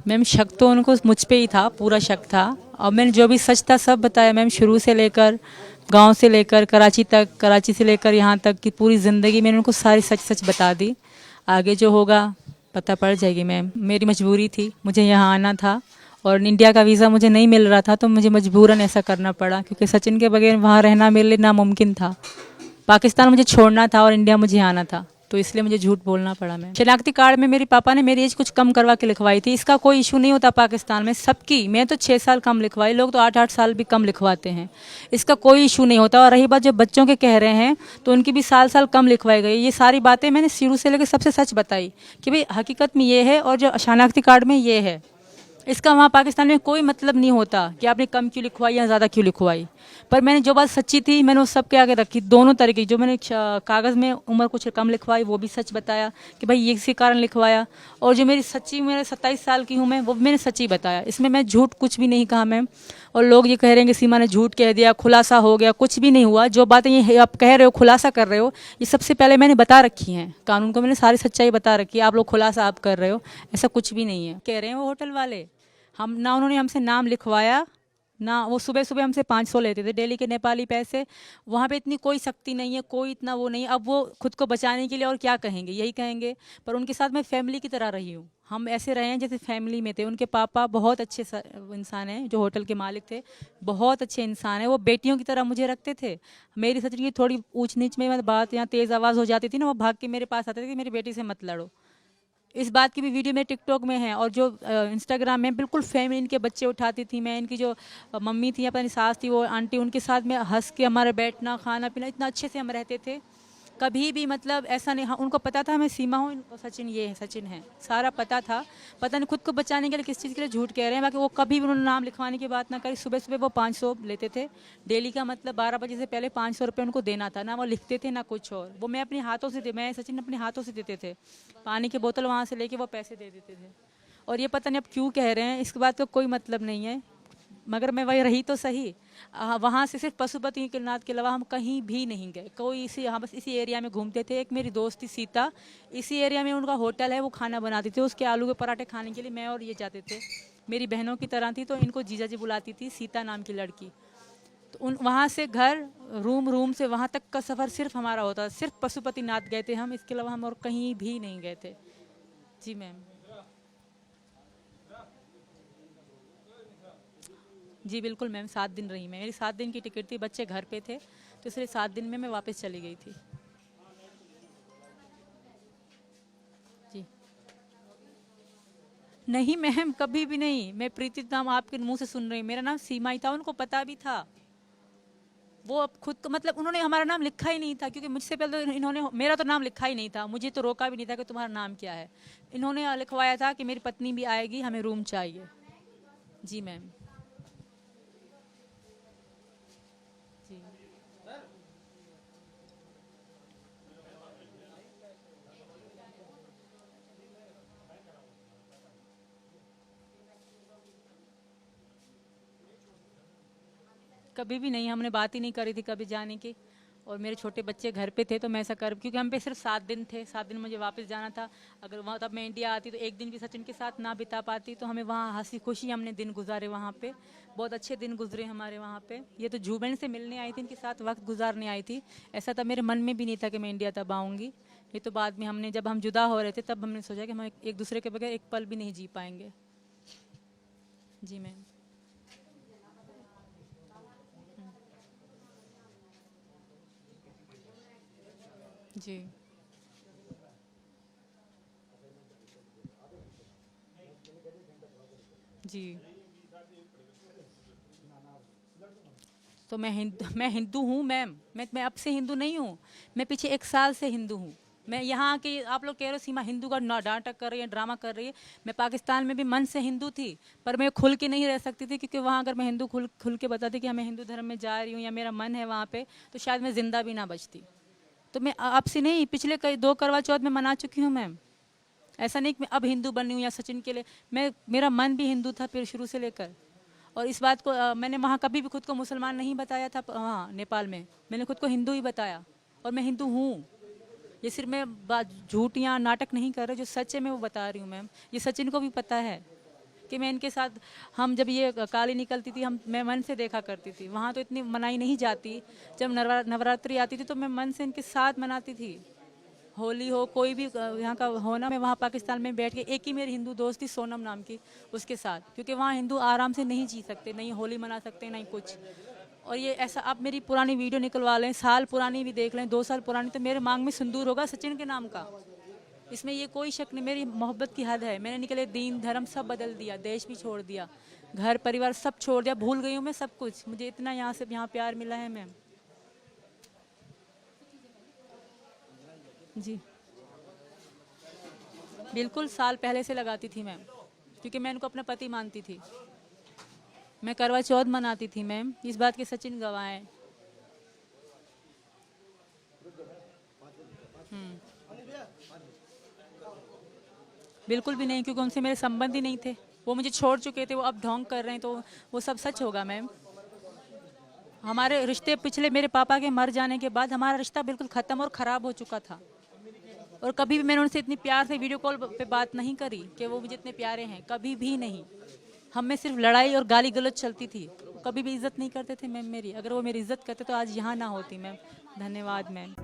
Ma'am शक तो उनको मुझ पे ही था, पूरा शक था। और मैंने जो भी सच था सब बताया मैम, शुरू से लेकर गांव से लेकर कराची तक, कराची से लेकर यहाँ तक की पूरी ज़िंदगी मैंने उनको सारी सच सच बता दी। आगे जो होगा पता पड़ जाएगी मैम। मेरी मजबूरी थी, मुझे यहाँ आना था और इंडिया का वीज़ा मुझे नहीं मिल रहा था, तो मुझे मजबूरन ऐसा करना पड़ा, क्योंकि सचिन के बगैर वहाँ रहना मेरे लिए नामुमकिन था। पाकिस्तान मुझे छोड़ना था और इंडिया मुझे आना था, तो इसलिए मुझे झूठ बोलना पड़ा। मैं शनाख्ती कार्ड में मेरे पापा ने मेरी एज कुछ कम करवा के लिखवाई थी। इसका कोई इशू नहीं होता पाकिस्तान में, सबकी। मैं तो 6 साल कम लिखवाई, लोग तो 8-8 साल भी कम लिखवाते हैं। इसका कोई इशू नहीं होता। और रही बात जो बच्चों के कह रहे हैं, तो उनकी भी साल साल कम लिखवाई गई। ये सारी बातें मैंने शुरू से लेकर सबसे सच बताई कि भाई हकीकत में ये है और जो शनाख्ती कार्ड में ये है। इसका वहाँ पाकिस्तान में कोई मतलब नहीं होता कि आपने कम क्यों लिखवाई या ज़्यादा क्यों लिखवाई। पर मैंने जो बात सच्ची थी मैंने उस सब के आगे रखी, दोनों तरीके। जो मैंने कागज़ में उम्र कुछ कम लिखवाई वो भी सच बताया कि भाई ये इसी कारण लिखवाया, और जो मेरी सच्ची, मेरे 27 साल की हूँ मैं, वो भी मैंने सच्ची बताया। इसमें मैं झूठ कुछ भी नहीं कहा मैम। और लोग ये कह रहे हैं कि सीमा ने झूठ कह दिया, खुलासा हो गया, कुछ भी नहीं हुआ। जो बातें ये आप कह रहे हो, खुलासा कर रहे हो, ये सबसे पहले मैंने बता रखी हैं। कानून को मैंने सारी सच्चाई बता रखी है। आप लोग खुलासा आप कर रहे हो, ऐसा कुछ भी नहीं है। कह रहे हैं वो होटल वाले, हम ना उन्होंने हमसे नाम लिखवाया ना। वो सुबह सुबह हमसे 500 लेते थे डेली के नेपाली पैसे। वहाँ पे इतनी कोई सख्ती नहीं है, कोई इतना वो नहीं। अब वो खुद को बचाने के लिए और क्या कहेंगे, यही कहेंगे। पर उनके साथ मैं फैमिली की तरह रही हूँ। हम ऐसे रहे हैं जैसे फैमिली में थे। उनके पापा बहुत अच्छे इंसान हैं, जो होटल के मालिक थे, बहुत अच्छे इंसान हैं। वो बेटियों की तरह मुझे रखते थे। मेरी सच की थोड़ी ऊंच नीच में बात या तेज़ आवाज़ हो जाती थी ना, वो भाग के मेरे पास आते थे कि मेरी बेटी से मत लड़ो। इस बात की भी वीडियो मेरे टिकटॉक में है। और जो इंस्टाग्राम में बिल्कुल फैमिली इनके बच्चे उठाती थी मैं। इनकी जो मम्मी थी, अपनी सास थी, वो आंटी, उनके साथ में हंस के हमारा बैठना, खाना पीना, इतना अच्छे से हम रहते थे। कभी भी मतलब ऐसा नहीं। हाँ, उनको पता था मैं सीमा हूँ, सचिन ये है, सचिन है, सारा पता था। पता नहीं खुद को बचाने के लिए किस चीज़ के लिए झूठ कह रहे हैं। बाकी वो कभी भी उन्होंने नाम लिखवाने की बात ना करी। सुबह सुबह वो 500 लेते थे डेली का, मतलब 12 बजे से पहले 500 रुपये उनको देना था। ना वो लिखते थे ना कुछ और। वो मैं अपने हाथों से मैं सचिन अपने हाथों से देते थे। पानी की बोतल वहाँ से लेके वो पैसे दे देते थे। और ये पता नहीं अब क्यों कह रहे हैं, इसके बाद तो कोई मतलब नहीं है। मगर मैं वही रही तो सही। वहाँ से सिर्फ पशुपति के नाथ के अलावा हम कहीं भी नहीं गए। कोई इसी, हम बस इसी एरिया में घूमते थे। एक मेरी दोस्त थी सीता, इसी एरिया में उनका होटल है, वो खाना बनाती थी। उसके आलू के पराठे खाने के लिए मैं और ये जाते थे। मेरी बहनों की तरह थी, तो इनको जीजा जी बुलाती थी, सीता नाम की लड़की। तो उन वहाँ से घर, रूम से वहाँ तक का सफ़र सिर्फ हमारा होता। सिर्फ पशुपति नाथ गए थे हम, इसके अलावा हम और कहीं भी नहीं गए थे। जी मैम। जी बिल्कुल मैम, 7 दिन रही मैं। मेरी 7 दिन की टिकट थी, बच्चे घर पे थे, तो इसलिए 7 दिन में मैं वापस चली गई थी। जी नहीं मैम, कभी भी नहीं। मैं प्रीति नाम आपके मुंह से सुन रही हूँ। मेरा नाम सीमा ही था, उनको पता भी था। वो अब खुद को, मतलब उन्होंने हमारा नाम लिखा ही नहीं था, क्योंकि मुझसे पहले तो इन्होंने मेरा तो नाम लिखा ही नहीं था। मुझे तो रोका भी नहीं था कि तुम्हारा नाम क्या है। इन्होंने लिखवाया था कि मेरी पत्नी भी आएगी, हमें रूम चाहिए। जी मैम। जी कभी भी नहीं, हमने बात ही नहीं करी थी कभी जाने की। और मेरे छोटे बच्चे घर पे थे, तो मैं ऐसा कर, क्योंकि हम पे सिर्फ 7 दिन थे, 7 दिन मुझे वापस जाना था। अगर वहाँ तब मैं इंडिया आती तो एक दिन भी सचिन के साथ ना बिता पाती। तो हमें वहाँ हंसी खुशी हमने दिन गुजारे वहाँ पे। बहुत अच्छे दिन गुजरे हमारे वहाँ पे। ये तो जुबेन से मिलने आई थी, इनके साथ वक्त गुजारने आई थी। ऐसा तब मेरे मन में भी नहीं था कि मैं इंडिया तब आऊँगी। ये तो बाद में हमने, जब हम जुदा हो रहे थे, तब हमने सोचा कि हम एक दूसरे के बगैर एक पल भी नहीं जी पाएंगे। जी मैम। जी जी। तो मैं हिंदू हूँ मैम। मैं अब से हिंदू नहीं हूँ। मैं पीछे 1 साल से हिंदू हूँ। मैं यहाँ के, आप लोग कह रहे हो सीमा हिंदू का नाटक कर रही है, ड्रामा कर रही है। मैं पाकिस्तान में भी मन से हिंदू थी, पर मैं खुल के नहीं रह सकती थी, क्योंकि वहाँ अगर मैं हिंदू खुल खुल के बताती कि मैं हिंदू धर्म में जा रही हूँ या मेरा मन है वहाँ पे, तो शायद मैं जिंदा भी ना बचती। तो मैं आपसे नहीं, पिछले कई 2 करवा चौथ में मना चुकी हूँ मैम। ऐसा नहीं कि मैं अब हिंदू बनी हूँ या सचिन के लिए। मैं, मेरा मन भी हिंदू था फिर शुरू से लेकर। और इस बात को मैंने वहाँ कभी भी खुद को मुसलमान नहीं बताया था। वहाँ नेपाल में मैंने खुद को हिंदू ही बताया, और मैं हिंदू हूँ। ये सिर्फ मैं बात झूठ या नाटक नहीं कर रही, जो सच है मैं वो बता रही हूँ मैम। ये सचिन को भी पता है। कि मैं इनके साथ, हम जब ये काली निकलती थी मैं मन से देखा करती थी। वहाँ तो इतनी मनाई नहीं जाती। जब नवरात्रि आती थी तो मैं मन से इनके साथ मनाती थी। होली हो, कोई भी यहाँ का हो ना, मैं वहाँ पाकिस्तान में बैठ के, एक ही मेरी हिंदू दोस्त थी सोनम नाम की, उसके साथ, क्योंकि वहाँ हिंदू आराम से नहीं जी सकते, नहीं होली मना सकते, नहीं कुछ। और ये ऐसा, आप मेरी पुरानी वीडियो निकलवा लें, साल पुरानी भी देख लें, 2 साल पुरानी, तो मेरे मांग में सिंदूर होगा सचिन के नाम का। इसमें ये कोई शक नहीं, मेरी मोहब्बत की हद है। मैंने निकले दीन धर्म सब बदल दिया, देश भी छोड़ दिया, घर परिवार सब छोड़ दिया, भूल गई हूँ मैं सब कुछ। मुझे इतना यहाँ से यहाँ प्यार मिला है मैम। जी बिल्कुल, साल पहले से लगाती थी मैम, क्योंकि मैं इनको अपना पति मानती थी। मैं करवा चौथ मनाती थी मैम, इस बात के सचिन गवाह हैं। बिल्कुल भी नहीं, क्योंकि उनसे मेरे संबंध ही नहीं थे। वो मुझे छोड़ चुके थे, वो अब ढोंग कर रहे हैं, तो वो सब सच होगा मैम। हमारे रिश्ते पिछले, मेरे पापा के मर जाने के बाद हमारा रिश्ता बिल्कुल ख़त्म और ख़राब हो चुका था। और कभी भी मैंने उनसे इतनी प्यार से वीडियो कॉल पे बात नहीं करी कि वो मुझे इतने प्यारे हैं, कभी भी नहीं। हम में सिर्फ लड़ाई और गाली गलौज चलती थी, कभी भी इज्जत नहीं करते थे मैम मेरी। अगर वो मेरी इज्जत करते तो आज यहाँ ना होती मैम। धन्यवाद मैम।